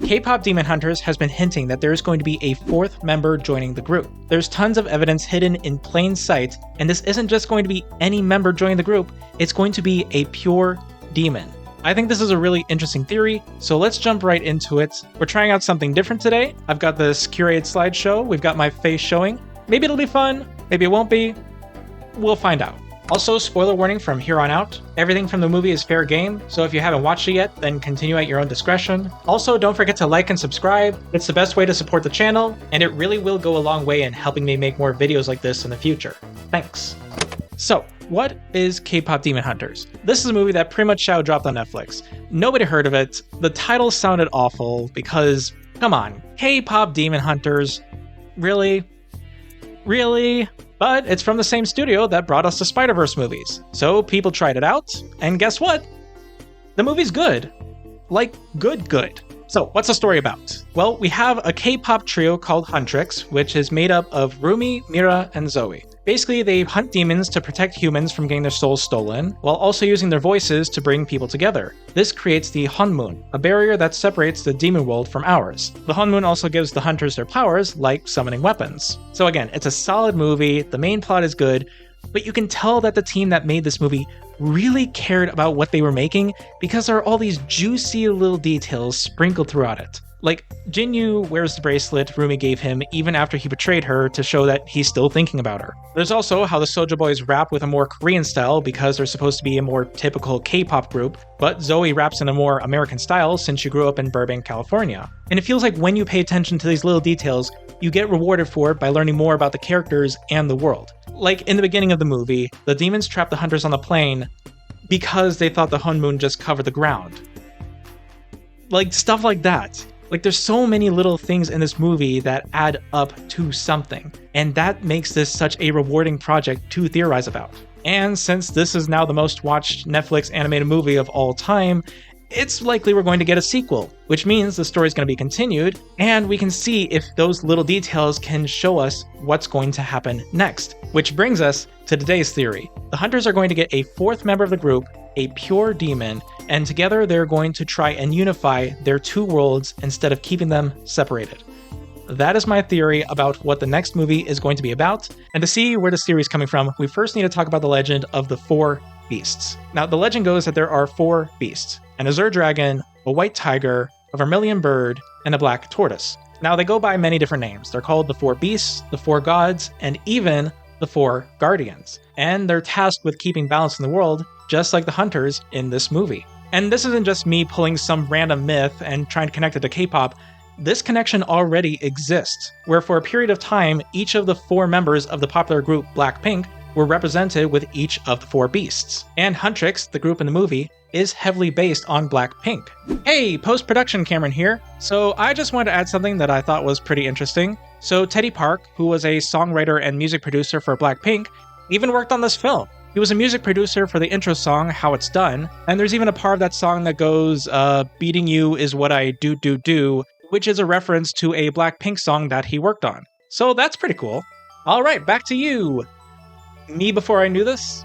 K-pop Demon Hunters has been hinting that there is going to be a fourth member joining the group. There's tons of evidence hidden in plain sight, and this isn't just going to be any member joining the group, it's going to be a pure demon. I think this is a really interesting theory, so let's jump right into it. We're trying out something different today. I've got this curated slideshow, we've got my face showing. Maybe it'll be fun, maybe it won't be. We'll find out. Also, spoiler warning from here on out, everything from the movie is fair game, so if you haven't watched it yet, then continue at your own discretion. Also, don't forget to like and subscribe, it's the best way to support the channel, and it really will go a long way in helping me make more videos like this in the future. Thanks. So, what is K-pop Demon Hunters? This is a movie that pretty much Xiao dropped on Netflix. Nobody heard of it, the title sounded awful, because, come on, K-pop Demon Hunters? Really? Really? But it's from the same studio that brought us the Spider-Verse movies. So people tried it out, and guess what? The movie's good. Like, good. So, what's the story about? Well, we have a K-pop trio called Huntrix, which is made up of Rumi, Mira, and Zoe. Basically, they hunt demons to protect humans from getting their souls stolen, while also using their voices to bring people together. This creates the Hunmoon, a barrier that separates the demon world from ours. The Hunmoon also gives the hunters their powers, like summoning weapons. So again, it's a solid movie, the main plot is good, but you can tell that the team that made this movie really cared about what they were making because there are all these juicy little details sprinkled throughout it. Like, Jinyu wears the bracelet Rumi gave him even after he betrayed her to show that he's still thinking about her. There's also how the Soulja Boys rap with a more Korean style because they're supposed to be a more typical K-pop group, but Zoe raps in a more American style since she grew up in Burbank, California. And it feels like when you pay attention to these little details, you get rewarded for it by learning more about the characters and the world. Like in the beginning of the movie, the demons trapped the hunters on the plane because they thought the Hunmoon just covered the ground. Like, stuff like that. Like, there's so many little things in this movie that add up to something, and that makes this such a rewarding project to theorize about. And since this is now the most watched Netflix animated movie of all time, it's likely we're going to get a sequel, which means the story's going to be continued, and we can see if those little details can show us what's going to happen next. Which brings us to today's theory. The hunters are going to get a fourth member of the group, a pure demon, and together they're going to try and unify their two worlds instead of keeping them separated. That is my theory about what the next movie is going to be about, and to see where this theory is coming from, we first need to talk about the legend of the four beasts. Now, the legend goes that there are four beasts: an azure dragon, a white tiger, a vermilion bird, and a black tortoise. Now, they go by many different names. They're called the four beasts, the four gods, and even the four guardians. And they're tasked with keeping balance in the world, just like the hunters in this movie. And this isn't just me pulling some random myth and trying to connect it to K-pop. This connection already exists, where for a period of time, each of the four members of the popular group Blackpink were represented with each of the four beasts. And Huntrix, the group in the movie, is heavily based on Blackpink. Hey, post-production Cameron here. So I just wanted to add something that I thought was pretty interesting. So Teddy Park, who was a songwriter and music producer for Blackpink, even worked on this film. He was a music producer for the intro song, How It's Done, and there's even a part of that song that goes, beating you is what I do, which is a reference to a Blackpink song that he worked on. So that's pretty cool. Alright, back to you! Me before I knew this?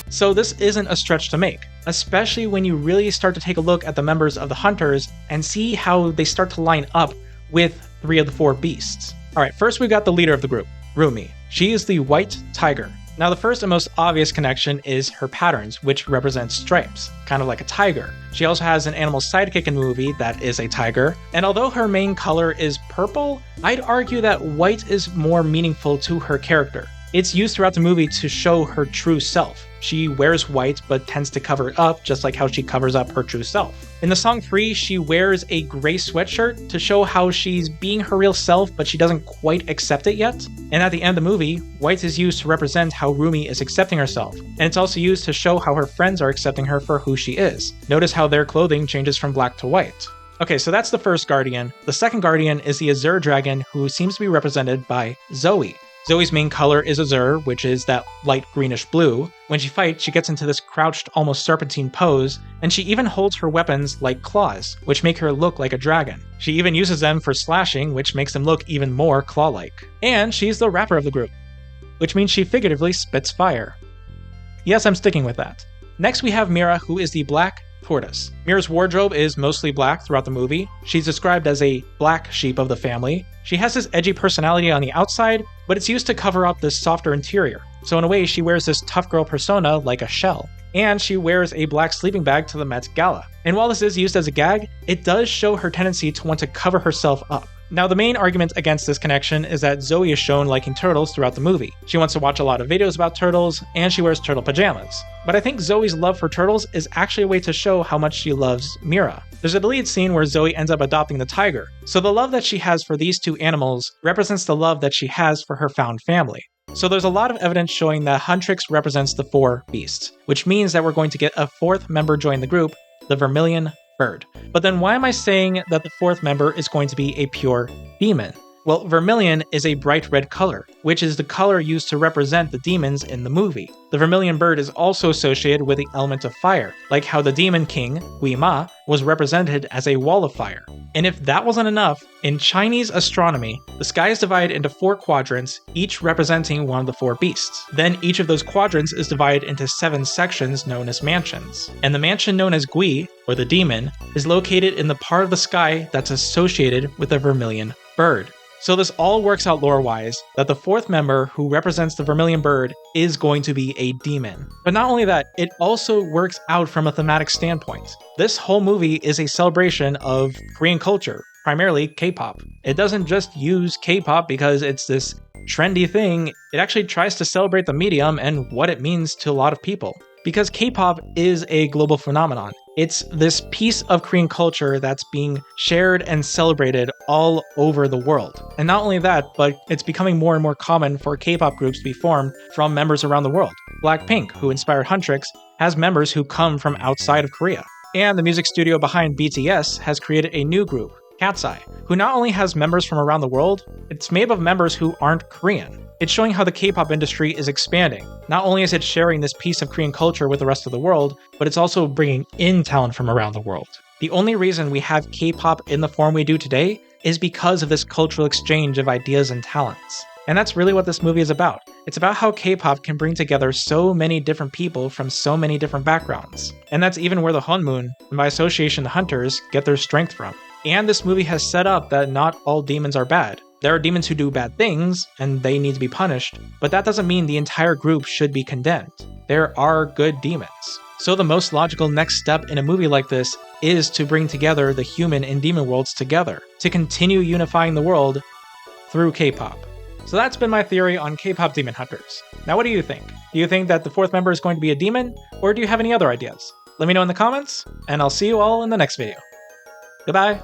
So this isn't a stretch to make, especially when you really start to take a look at the members of the Hunters and see how they start to line up with three of the four beasts. Alright, first we've got the leader of the group, Rumi. She is the white tiger. Now, the first and most obvious connection is her patterns, which represent stripes, kind of like a tiger. She also has an animal sidekick in the movie that is a tiger, and although her main color is purple, I'd argue that white is more meaningful to her character. It's used throughout the movie to show her true self. She wears white but tends to cover it up, just like how she covers up her true self. In the song Free, she wears a gray sweatshirt to show how she's being her real self, but she doesn't quite accept it yet. And at the end of the movie, white is used to represent how Rumi is accepting herself, and it's also used to show how her friends are accepting her for who she is. Notice how their clothing changes from black to white. Okay, so that's the first guardian. The second guardian is the azure dragon, who seems to be represented by Zoe. Zoe's main color is azure, which is that light greenish blue. When she fights, she gets into this crouched, almost serpentine pose, and she even holds her weapons like claws, which make her look like a dragon. She even uses them for slashing, which makes them look even more claw-like. And she's the rapper of the group, which means she figuratively spits fire. Yes, I'm sticking with that. Next we have Mira, who is the black tortoise. Mira's wardrobe is mostly black throughout the movie. She's described as a black sheep of the family. She has this edgy personality on the outside, but it's used to cover up this softer interior. So in a way, she wears this tough girl persona like a shell. And she wears a black sleeping bag to the Met Gala. And while this is used as a gag, it does show her tendency to want to cover herself up. Now, the main argument against this connection is that Zoe is shown liking turtles throughout the movie. She wants to watch a lot of videos about turtles, and she wears turtle pajamas. But I think Zoe's love for turtles is actually a way to show how much she loves Mira. There's a deleted scene where Zoe ends up adopting the tiger, so the love that she has for these two animals represents the love that she has for her found family. So there's a lot of evidence showing that Huntrix represents the four beasts, which means that we're going to get a fourth member join the group, the Vermilion Bird. But then why am I saying that the fourth member is going to be a pure demon? Well, vermilion is a bright red color, which is the color used to represent the demons in the movie. The vermilion bird is also associated with the element of fire, like how the demon king, Gui Ma, was represented as a wall of fire. And if that wasn't enough, in Chinese astronomy, the sky is divided into 4 quadrants, each representing one of the 4 beasts. Then each of those quadrants is divided into 7 sections known as mansions. And the mansion known as Gui, or the demon, is located in the part of the sky that's associated with the vermilion bird. So this all works out lore-wise, that the fourth member who represents the vermilion bird is going to be a demon. But not only that, it also works out from a thematic standpoint. This whole movie is a celebration of Korean culture, primarily K-pop. It doesn't just use K-pop because it's this trendy thing, it actually tries to celebrate the medium and what it means to a lot of people. Because K-pop is a global phenomenon. It's this piece of Korean culture that's being shared and celebrated all over the world. And not only that, but it's becoming more and more common for K-pop groups to be formed from members around the world. Blackpink, who inspired Huntrix, has members who come from outside of Korea. And the music studio behind BTS has created a new group, Cat's Eye, who not only has members from around the world, it's made up of members who aren't Korean. It's showing how the K-pop industry is expanding. Not only is it sharing this piece of Korean culture with the rest of the world, but it's also bringing in talent from around the world. The only reason we have K-pop in the form we do today is because of this cultural exchange of ideas and talents. And that's really what this movie is about. It's about how K-pop can bring together so many different people from so many different backgrounds. And that's even where the Hunmoon, and by association the Hunters, get their strength from. And this movie has set up that not all demons are bad. There are demons who do bad things, and they need to be punished, but that doesn't mean the entire group should be condemned. There are good demons. So the most logical next step in a movie like this is to bring together the human and demon worlds together, to continue unifying the world through K-pop. So that's been my theory on K-pop Demon Hunters. Now what do you think? Do you think that the fourth member is going to be a demon, or do you have any other ideas? Let me know in the comments, and I'll see you all in the next video. Goodbye!